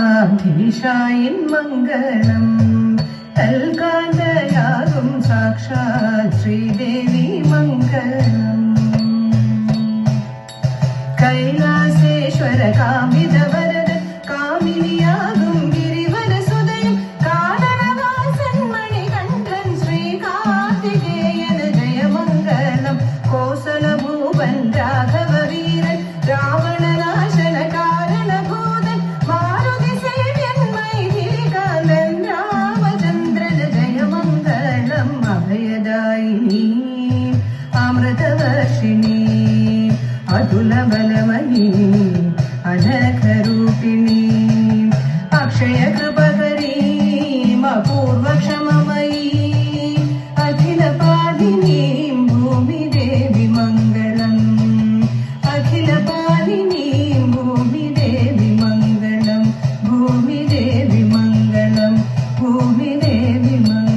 ക്ഷീരാധീശായിൻ മംഗളം തൽകാന്തയാകും സാക്ഷാത് ശ്രീദേവി മംഗളം കൈലാസേശ്വര കാമിത വരദ കാമിനിയാകും ഗിരിവരസുതയും കാനനവാസൻ മണികണ്ഠൻ ശ്രീകാർത്തികേയന ജയമംഗളം കോസലഭൂപൻ രാഘവ വീരൻ രാവണനാശന കാരണഭൂതൻ മാരുതി സേവ്യൻ മൈഥിലികാന്തൻ രാമചന്ദ്രന ജയമംഗളം അഭയദായിനി അമൃതവർഷിണി അതുലബലമയീ അനഘരൂപിണീ അക്ഷയകൃപകരീം അപൂർവക്ഷമമയീ അഖിലപാലിനീം ഭൂമിദേവി മംഗളം അഖിലപാലിനീം ഭൂമിദേവി മംഗളം ഭൂമിദേവി മംഗളം ഭൂമിദേവി മംഗളം